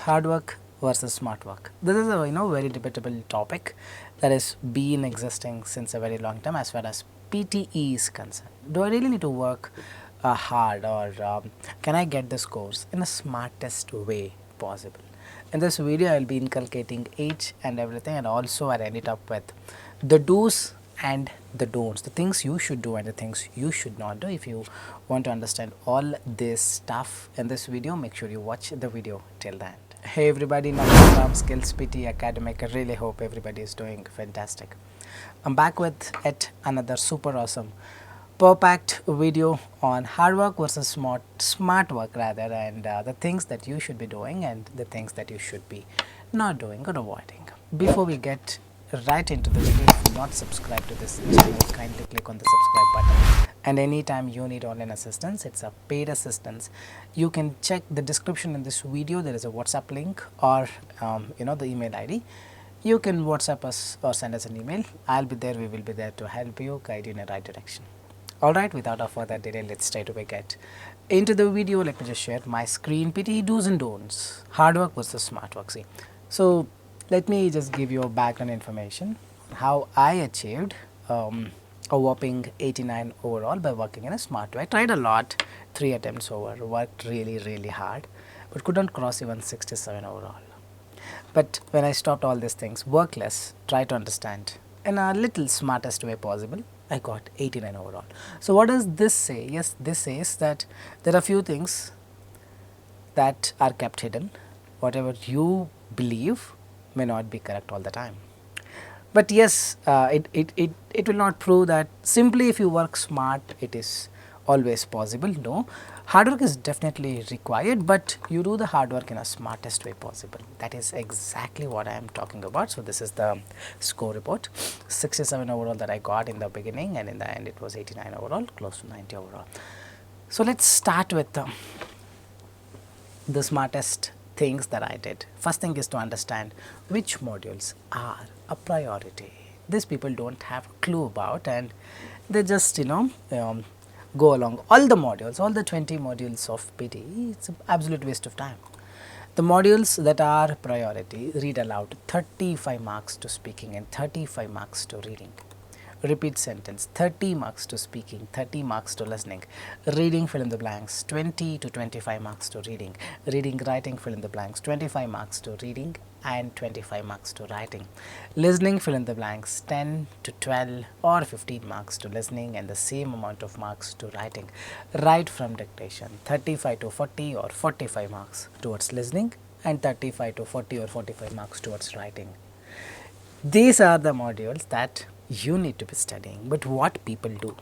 hard work versus smart work. This is a very debatable topic that has been existing since a very long time as far as PTE is concerned. Do I really need to work hard, or can I get the scores in the smartest way possible? In this video, I will be inculcating each and everything, and also I'll end it up with the do's and the don'ts, the things you should do and the things you should not do. If you want to understand all this stuff in this video, make sure you watch the video till the end. Hey everybody, Nakul from SKILLS PTE ACADEMIC. I really hope everybody is doing fantastic. I'm back with yet another super awesome per-packed video on hard work versus smart work rather, and the things that you should be doing and the things that you should be not doing or avoiding. Before we get right into the video, if you not subscribe to this channel, kindly click on the subscribe button, and anytime you need online assistance, it's a paid assistance, you can check the description in this video. There is a WhatsApp link or the email ID. You can WhatsApp us or send us an email. I'll be there, we will be there to help you, guide you in the right direction. Alright, without a further delay, let's straight away get into the video. Let me just share my screen. PTE do's and don'ts, hard work versus smart work. See, so let me just give you a background information how I achieved a whopping 89 overall by working in a smart way. I tried a lot, 3 attempts over, worked really hard, but couldn't cross even 67 overall. But when I stopped all these things, work less, try to understand in a little smartest way possible, I got 89 overall. So what does this say? Yes, this says that there are few things that are kept hidden. Whatever you believe may not be correct all the time. But yes, it will not prove that simply if you work smart, it is always possible. No, hard work is definitely required, but you do the hard work in a smartest way possible. That is exactly what I am talking about. So this is the score report, 67 overall that I got in the beginning, and in the end it was 89 overall, close to 90 overall. So let's start with the smartest things that I did. First thing is to understand which modules are a priority. These people don't have a clue about, and they just go along all the modules, all the 20 modules of PTE. It's an absolute waste of time. The modules that are priority: read aloud, 35 marks to speaking and 35 marks to reading. Repeat sentence, 30 marks to speaking, 30 marks to listening. Reading, fill in the blanks, 20 to 25 marks to reading. Reading, writing, fill in the blanks, 25 marks to reading and 25 marks to writing. Listening, fill in the blanks, 10 to 12 or 15 marks to listening and the same amount of marks to writing. Write from dictation, 35 to 40 or 45 marks towards listening and 35 to 40 or 45 marks towards writing. These are the modules that you need to be studying. But what people do,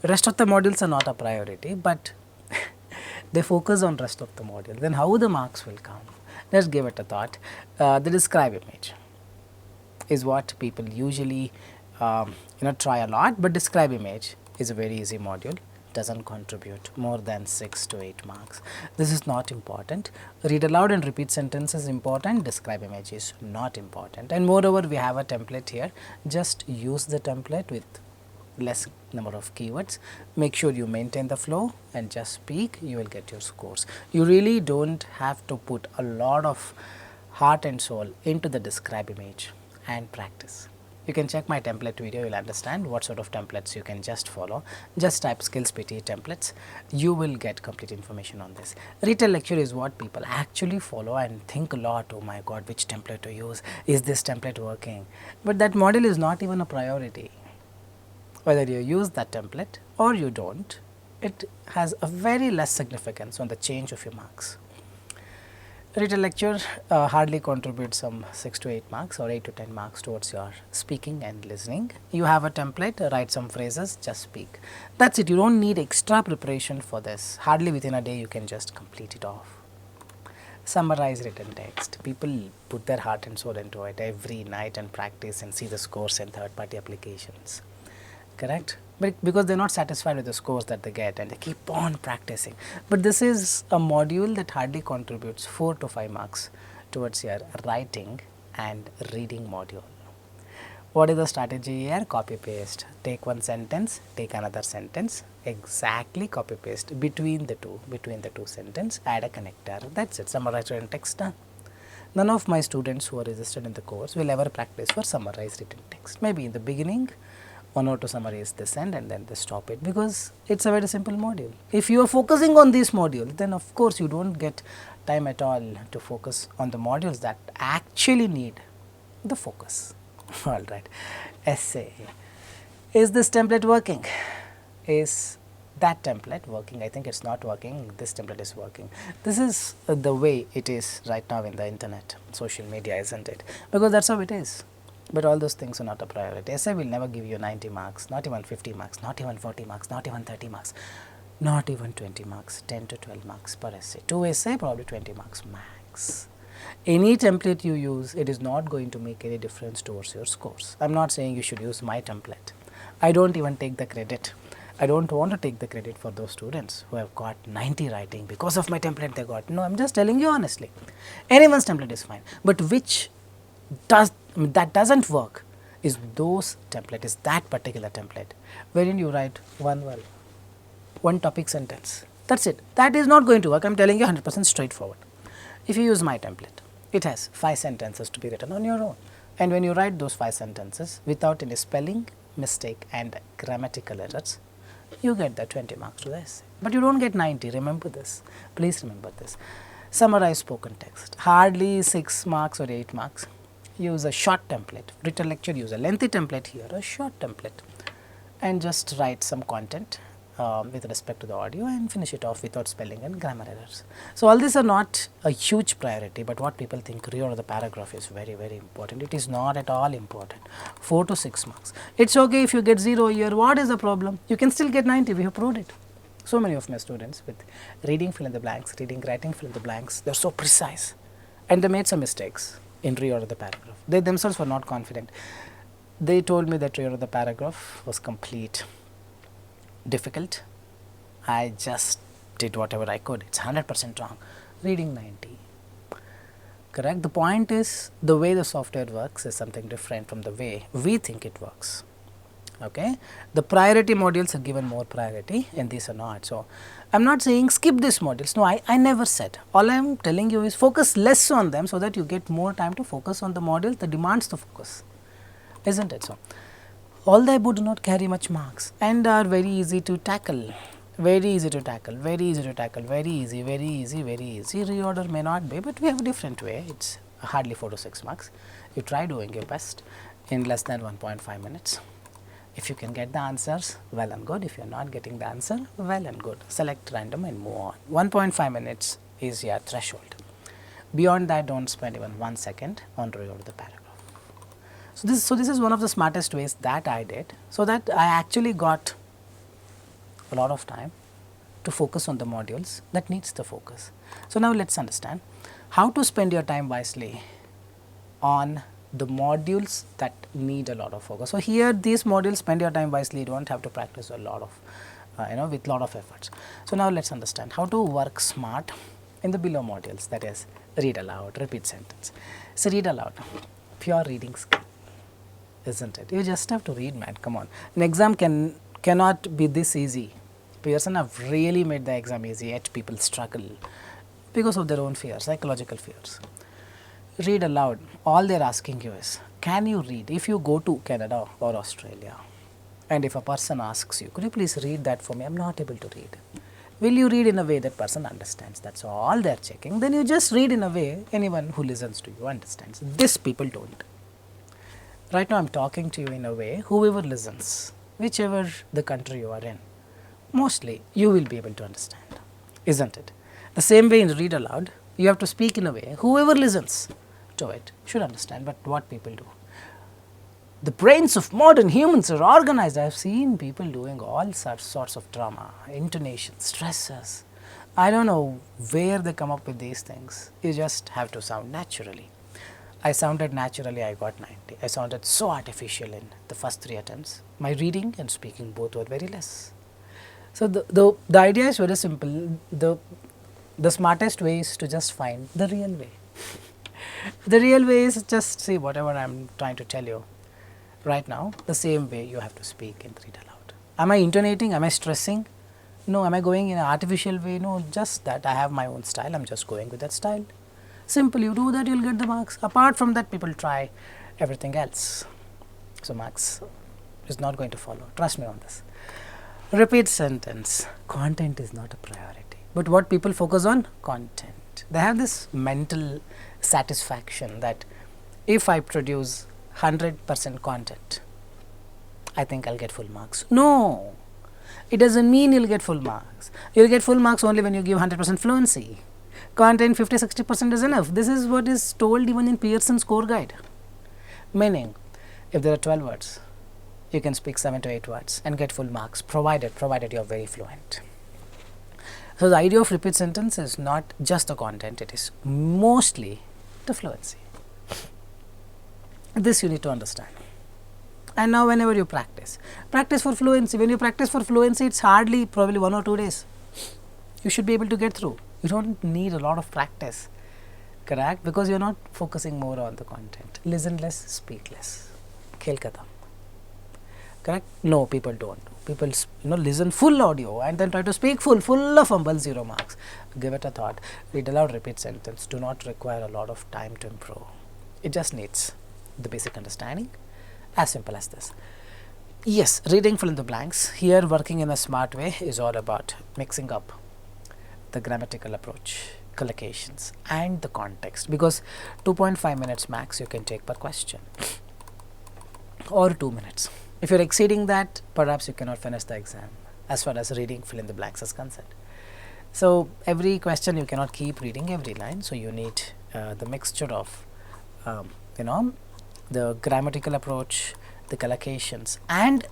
rest of the modules are not a priority, but they focus on rest of the module. Then how the marks will come? Let's give it a thought. The describe image is what people usually try a lot, but describe image is a very easy module, doesn't contribute more than 6 to 8 marks. This is not important. Read aloud and repeat sentence is important, describe image is not important. And moreover, we have a template here. Just use the template with less number of keywords. Make sure you maintain the flow and just speak, you will get your scores. You really don't have to put a lot of heart and soul into the describe image and practice. You can check my template video, you will understand what sort of templates you can just follow. Just type SKILLS PTE templates, you will get complete information on this. Retail lecture is what people actually follow and think a lot, oh my god, which template to use, is this template working? But that model is not even a priority. Whether you use that template or you don't, it has a very less significance on the change of your marks. Retail lecture hardly contributes some 6 to 8 marks or 8 to 10 marks towards your speaking and listening. You have a template, write some phrases, just speak. That's it. You don't need extra preparation for this. Hardly within a day you can just complete it off. Summarize written text. People put their heart and soul into it every night and practice and see the scores in third-party applications. Correct? But because they are not satisfied with the scores that they get and they keep on practicing. But this is a module that hardly contributes 4 to 5 marks towards your writing and reading module. What is the strategy here? Copy paste. Take one sentence, take another sentence, exactly copy paste between the two sentence, add a connector. That's it. Summarize your text done. None of my students who are registered in the course will ever practice for summarized written text. Maybe in the beginning, one or two summaries they send and then they stop it, because it's a very simple module. If you are focusing on this module, then of course you don't get time at all to focus on the modules that actually need the focus. All right. Essay. Is this template working? Is that template working? I think it's not working. This template is working. This is the way it is right now in the internet, social media, isn't it? Because that's how it is. But all those things are not a priority. Essay will never give you 90 marks, not even 50 marks, not even 40 marks, not even 30 marks, not even 20 marks, 10 to 12 marks per essay. 2 essay, probably 20 marks max. Any template you use, it is not going to make any difference towards your scores. I am not saying you should use my template. I don't even take the credit. I don't want to take the credit for those students who have got 90 writing because of my template they got. No, I am just telling you honestly. Anyone's template is fine. But which that doesn't work is those template, is that particular template wherein you write one word, one topic sentence. That's it. That is not going to work. I am telling you 100% straightforward. If you use my template, it has 5 sentences to be written on your own. And when you write those 5 sentences without any spelling mistake and grammatical errors, you get the 20 marks to the essay. But you don't get 90. Remember this. Please remember this. Summarize spoken text. Hardly 6 marks or 8 marks. Use a short template. Written lecture, use a lengthy template here, a short template. And just write some content with respect to the audio and finish it off without spelling and grammar errors. So, all these are not a huge priority, but what people think rear of the paragraph is very, very important. It is not at all important. 4 to 6 marks. It's okay if you get 0 here. What is the problem? You can still get 90. We have proved it. So many of my students with reading fill in the blanks, reading, writing fill in the blanks, they are so precise and they made some mistakes in rear of the paragraph. They themselves were not confident. They told me that rear of the paragraph was complete difficult. I just did whatever I could. It's 100% wrong. Reading 90. Correct. The point is, the way the software works is something different from the way we think it works. Okay. The priority modules are given more priority and these are not. So, I am not saying skip these modules. No, I never said. All I am telling you is focus less on them so that you get more time to focus on the module that demands the focus. Isn't it so? All the above do not carry much marks and are very easy to tackle. Very easy to tackle, very easy to tackle, very easy, very easy, very easy. Reorder may not be, but we have a different way. It's hardly 4 to 6 marks. You try doing your best in less than 1.5 minutes. If you can get the answers, well and good. If you are not getting the answer, well and good. Select random and move on. 1.5 minutes is your threshold. Beyond that, don't spend even 1 second on reorder the paragraph. So, this is one of the smartest ways that I did, so that I actually got a lot of time to focus on the modules that needs the focus. So, now let us understand how to spend your time wisely on the modules that need a lot of focus. So, here these modules, spend your time wisely, you do not have to practice a lot of with lot of efforts. So, now let us understand how to work smart in the below modules, that is read aloud, repeat sentence. So, read aloud, pure reading skill, isn't it? You just have to read, man, come on. An exam cannot be this easy. Pearson have really made the exam easy, yet people struggle because of their own fears, psychological fears. Read aloud. All they are asking you is, can you read? If you go to Canada or Australia and if a person asks you, could you please read that for me? I am not able to read. Will you read in a way that person understands? That is all they are checking. Then you just read in a way anyone who listens to you understands. This people do not. Right now I am talking to you in a way whoever listens, whichever the country you are in, mostly you will be able to understand, isn't it? The same way in read aloud, you have to speak in a way whoever listens to it should understand. But what people do? The brains of modern humans are organized. I have seen people doing all sorts of drama, intonation, stresses. I don't know where they come up with these things. You just have to sound naturally. I sounded naturally, I got 90. I sounded so artificial in the first 3 attempts. My reading and speaking both were very less. So, the idea is very simple. The smartest way is to just find the real way. The real way is just see whatever I am trying to tell you right now, the same way you have to speak and read aloud. Am I intonating? Am I stressing? No. Am I going in an artificial way? No, just that I have my own style. I am just going with that style. Simple, you do that, you'll get the marks. Apart from that, people try everything else. So marks is not going to follow. Trust me on this. Repeat sentence. Content is not a priority. But what people focus on? Content. They have this mental satisfaction that if I produce 100% content, I think I'll get full marks. No. It doesn't mean you'll get full marks. You'll get full marks only when you give 100% fluency. Content 50-60% is enough. This is what is told even in Pearson's core guide. Meaning, if there are 12 words, you can speak 7 to 8 words and get full marks, provided you are very fluent. So the idea of repeat sentence is not just the content, it is mostly the fluency. This you need to understand. And now whenever you practice for fluency. When you practice for fluency, it's hardly probably 1 or 2 days. You should be able to get through. You don't need a lot of practice, correct? Because you're not focusing more on the content. Listen less, speak less. Khel khatam. Correct? No, people don't. People listen full audio and then try to speak full of fumble, 0 marks. Give it a thought. Read aloud, repeat sentence. Do not require a lot of time to improve. It just needs the basic understanding. As simple as this. Yes, reading fill in the blanks. Here, working in a smart way is all about mixing up the grammatical approach, collocations and the context, because 2.5 minutes max you can take per question, or 2 minutes. If you're exceeding that, perhaps you cannot finish the exam as far as reading fill in the blanks is concerned. So every question you cannot keep reading every line, so you need the mixture of the grammatical approach, the collocations and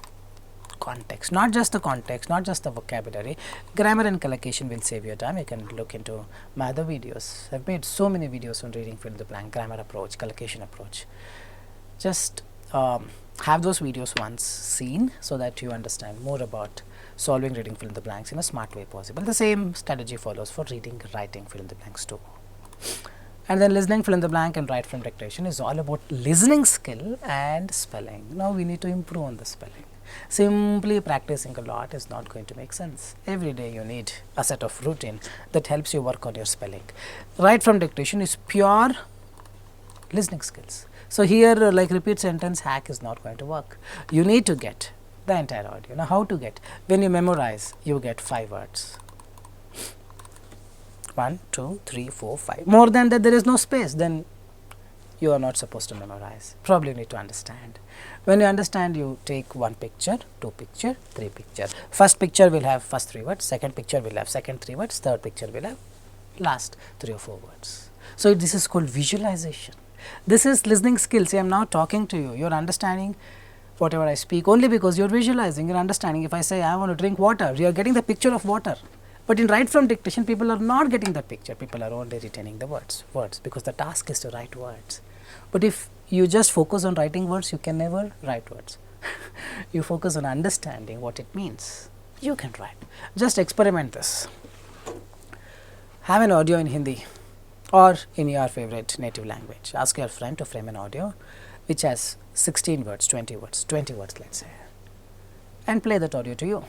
context. Not just the context, not just the vocabulary. Grammar and collocation will save your time. You can look into my other videos. I've made so many videos on reading fill in the blank, grammar approach, collocation approach. Just have those videos once seen so that you understand more about solving reading fill in the blanks in a smart way possible. The same strategy follows for reading, writing fill in the blanks too. And then listening fill in the blank and write from dictation is all about listening skill and spelling. Now we need to improve on the spelling. Simply practicing a lot is not going to make sense. Every day you need a set of routine that helps you work on your spelling. Write from dictation is pure listening skills. So here like repeat sentence hack is not going to work. You need to get the entire audio. Now how to get? When you memorize, you get 5 words. 1, 2, 3, 4, 5. More than that there is no space, then you are not supposed to memorize. Probably you need to understand. When you understand, you take 1 picture, 2 picture, 3 picture. First picture will have first 3 words, second picture will have second 3 words, third picture will have last 3 or 4 words. So this is called visualization. This is listening skills. I am now talking to you. You are understanding whatever I speak only because you are visualizing. You are understanding. If I say I want to drink water, you are getting the picture of water. But in write from dictation, people are not getting that picture. People are only retaining the words because the task is to write words. But if you just focus on writing words, you can never write words. You focus on understanding what it means. You can write. Just experiment this. Have an audio in Hindi or in your favorite native language. Ask your friend to frame an audio which has 16 words, 20 words, let's say, and play that audio to you.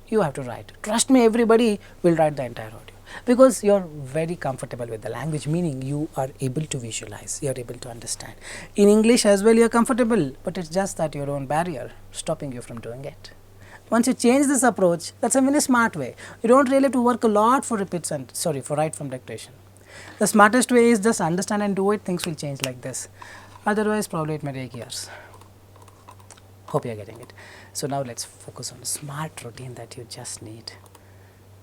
You have to write. Trust me, everybody will write the entire audio because you are very comfortable with the language, meaning you are able to visualize, you are able to understand. In English as well, you are comfortable, but it's just that your own barrier stopping you from doing it. Once you change this approach, that's a very smart way. You don't really have to work a lot for for write from dictation. The smartest way is just understand and do it. Things will change like this. Otherwise, probably it may take years. Hope you are getting it. So now let's focus on a smart routine that you just need.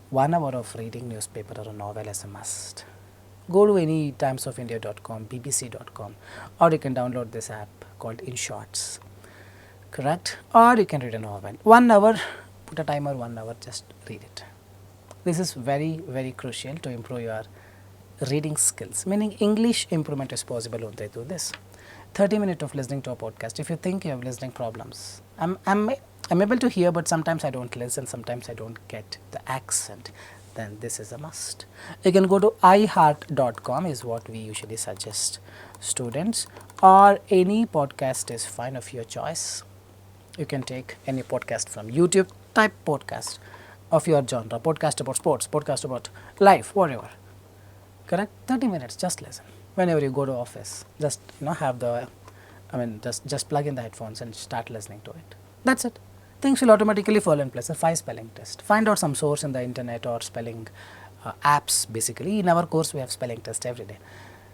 1 hour of reading newspaper or a novel as a must. Go to any timesofindia.com, bbc.com, or you can download this app called In Shorts. Correct? Or you can read a novel. 1 hour, put a timer 1 hour, just read it. This is very, very crucial to improve your reading skills, meaning English improvement is possible only through this. 30 minutes of listening to a podcast. If you think you have listening problems, I'm able to hear, but sometimes I don't listen, sometimes I don't get the accent, then this is a must. You can go to iheart.com is what we usually suggest students, or any podcast is fine of your choice. You can take any podcast from YouTube, type podcast of your genre, podcast about sports, podcast about life, whatever. correct? 30 minutes, just listen. Whenever you go to office, just have the, just plug in the headphones and start listening to it. That's it. Things will automatically fall in place. A 5 spelling test. Find out some source in the internet or spelling apps. Basically, in our course we have spelling test every day.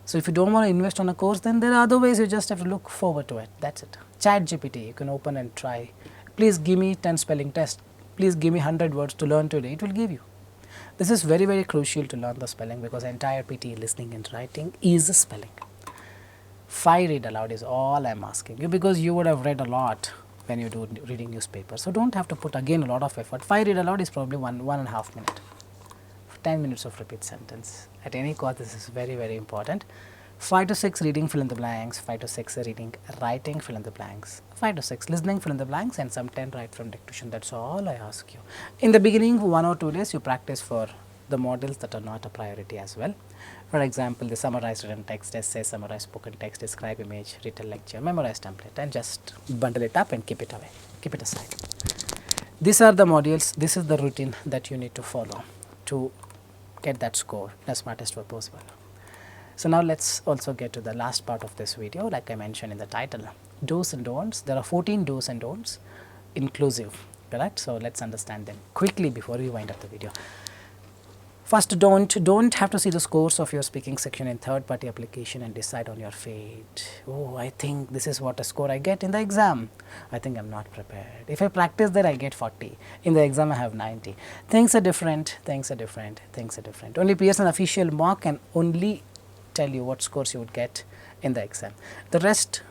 So if you don't want to invest on a course, then there are other ways. You just have to look forward to it. That's it. Chat GPT, you can open and try. Please give me 10 spelling tests. Please give me 100 words to learn today. It will give you. This is very, very crucial to learn the spelling, because entire PTE listening and writing is a spelling. 5 read aloud is all I am asking you, because you would have read a lot when you do reading newspapers. So don't have to put again a lot of effort. 5 read aloud is probably 1.5 minutes. 10 minutes of repeat sentence. At any cost, this is very, very important. 5 to 6 reading, fill in the blanks. 5 to 6 reading, writing, fill in the blanks. 5 to 6 listening, fill in the blanks, and some 10 write from dictation. That's all I ask you. In the beginning, 1 or 2 days, you practice for the models that are not a priority as well. For example, the summarized written text, essay, summarized spoken text, describe image, retell lecture, memorize template, and just bundle it up and keep it away, keep it aside. These are the modules. This is the routine that you need to follow to get that score as smartest way possible. So now let's also get to the last part of this video. Like I mentioned in the title, do's and don'ts. There are 14 do's and don'ts, inclusive, correct? So let's understand them quickly before we wind up the video. First, don't have to see the scores of your speaking section in third party application and decide on your fate. Oh, I think this is what a score I get in the exam. I think I'm not prepared. If I practice there, I get 40. In the exam, I have 90. Things are different, things are different, things are different. Only Pearson official mark can only tell you what scores you would get in the exam. The rest,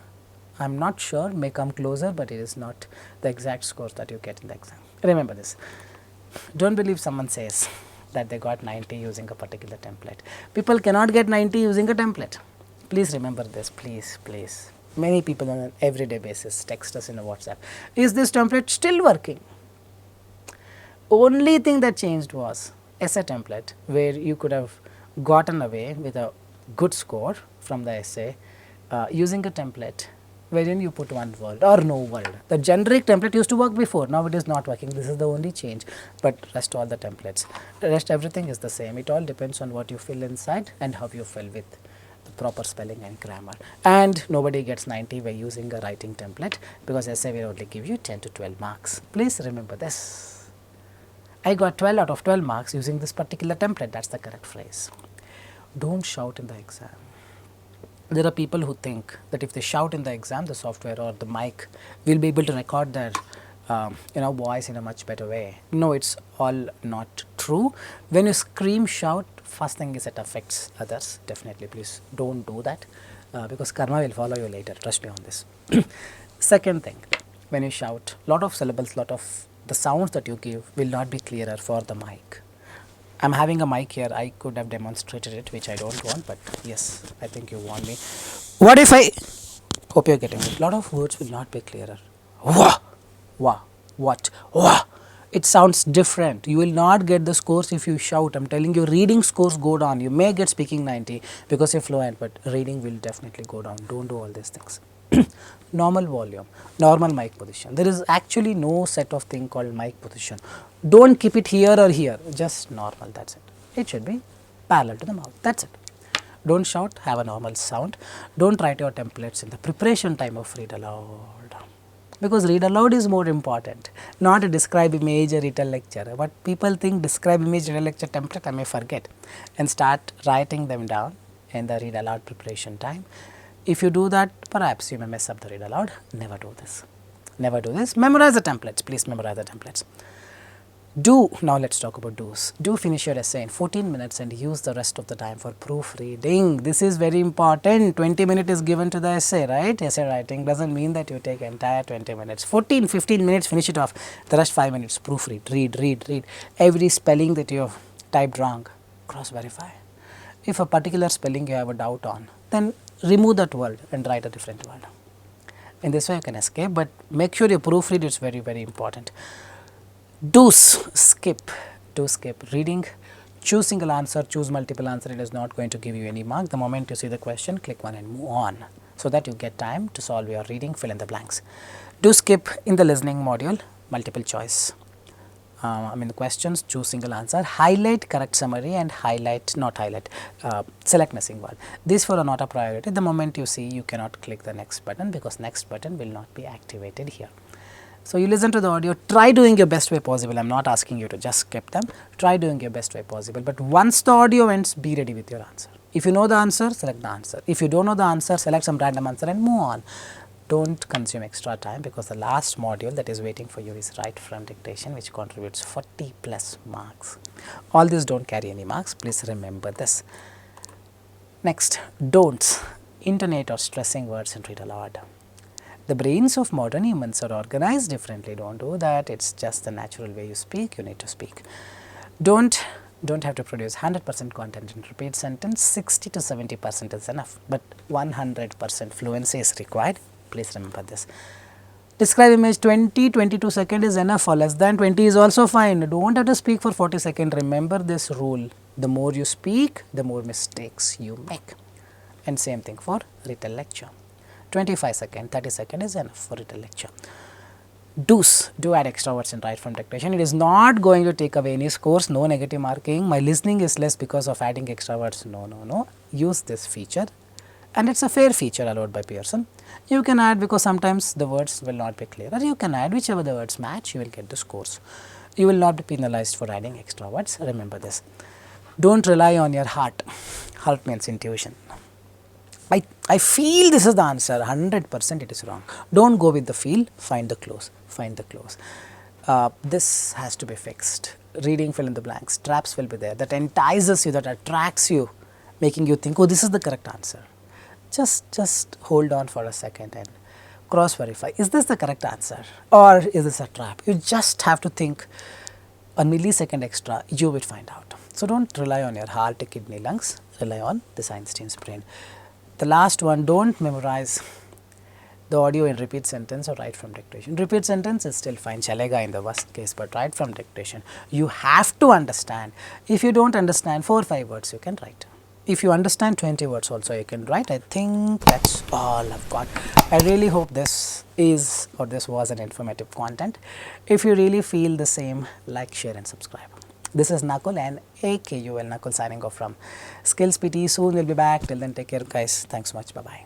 I'm not sure, may come closer, but it is not the exact scores that you get in the exam. Remember this. Don't believe someone says that they got 90 using a particular template. People cannot get 90 using a template. Please remember this, please, please. Many people on an everyday basis text us in a WhatsApp. Is this template still working? Only thing that changed was essay template, where you could have gotten away with a good score from the essay using a template wherein you put one word or no word. The generic template used to work before, now it is not working. This is the only change, but rest all the templates, rest everything is the same. It all depends on what you fill inside and how you fill with the proper spelling and grammar. And nobody gets 90 by using a writing template, because essay will only give you 10 to 12 marks. Please remember this. I got 12 out of 12 marks using this particular template. That's the correct phrase. Don't shout in the exam. There are people who think that if they shout in the exam, the software or the mic will be able to record their voice in a much better way. No, it's all not true. When you scream, shout, first thing is it affects others. Definitely, please don't do that, because karma will follow you later. Trust me on this. Second thing, when you shout, lot of syllables, lot of the sounds that you give will not be clearer for the mic. I am having a mic here. I could have demonstrated it, which I don't want, but yes, I think you want me. What if I, hope you are getting it, lot of words will not be clearer. Wah, wah, what, wah. It sounds different. You will not get the scores if you shout. I am telling you, reading scores go down. You may get speaking 90 because you are fluent, but reading will definitely go down. Don't do all these things. Normal volume, normal mic position. There is actually no set of thing called mic position. Don't keep it here or here, just normal, that's it. It should be parallel to the mouth, that's it. Don't shout, have a normal sound. Don't write your templates in the preparation time of read aloud, because read aloud is more important, not a describe image or retell lecture. What people think describe image, retell lecture template, I may forget, and start writing them down in the read aloud preparation time. If you do that, perhaps you may mess up the read aloud. Never do this. Never do this. Memorize the templates. Please memorize the templates. Now let's talk about do's. Do finish your essay in 14 minutes and use the rest of the time for proofreading. This is very important. 20 minutes is given to the essay, right? Essay writing doesn't mean that you take entire 20 minutes. 14, 15 minutes, finish it off. The rest 5 minutes, proofread, read. Every spelling that you have typed wrong, cross-verify. If a particular spelling you have a doubt on, then remove that word and write a different word. In this way you can escape, but make sure you proofread. It's very, very important. Do's, skip. Do skip reading. Choose single answer, choose multiple answer. It is not going to give you any mark. The moment you see the question, click one and move on, so that you get time to solve your reading, fill in the blanks. Do skip in the listening module, multiple choice. the questions, choose single answer, highlight correct summary and highlight, not highlight, select missing word. These four are not a priority. The moment you see, you cannot click the next button because next button will not be activated here. So, you listen to the audio, try doing your best way possible. I am not asking you to just skip them, try doing your best way possible, but once the audio ends, be ready with your answer. If you know the answer, select the answer. If you don't know the answer, select some random answer and move on. Don't consume extra time because the last module that is waiting for you is right from dictation, which contributes 40 plus marks. All these don't carry any marks, please remember this. Next, don'ts, intonate or stressing words and read aloud. The brains of modern humans are organized differently. Don't do that. It's just the natural way you speak. You need to speak. Don't have to produce 100% content in repeat sentence. 60 to 70% is enough, but 100% fluency is required. Please remember this. Describe image 22 seconds is enough, or less than 20 is also fine. Don't have to speak for 40 seconds. Remember this rule. The more you speak, the more mistakes you make. And same thing for written lecture. 25 seconds, 30 seconds is enough for written lecture. Do's, do add extra words and write from dictation. It is not going to take away any scores, no negative marking. My listening is less because of adding extra words. No. Use this feature, and it's a fair feature allowed by Pearson. You can add because sometimes the words will not be clear, or you can add whichever the words match, you will get the scores. You will not be penalized for adding extra words. Remember this. Don't rely on your heart. Heart means intuition. I feel this is the answer, 100% it is wrong. Don't go with the feel, find the clues, this has to be fixed. Reading fill in the blanks, traps will be there that entices you, that attracts you, making you think, oh, this is the correct answer. Just hold on for a second and cross verify, is this the correct answer or is this a trap? You just have to think a millisecond extra, you will find out. So, don't rely on your heart, kidney, lungs, rely on this Einstein's brain. The last one, don't memorize the audio in repeat sentence or write from dictation. Repeat sentence is still fine, chalega in the worst case, but write from dictation. You have to understand. If you don't understand 4 or 5 words, you can write. If you understand 20 words also, you can write. I think that's all I've got. I really hope this is or this was an informative content. If you really feel the same, like, share and subscribe. This is Nakul and AKUL Nakul signing off from Skills PTE. Soon we'll be back. Till then, take care guys. Thanks so much. Bye-bye.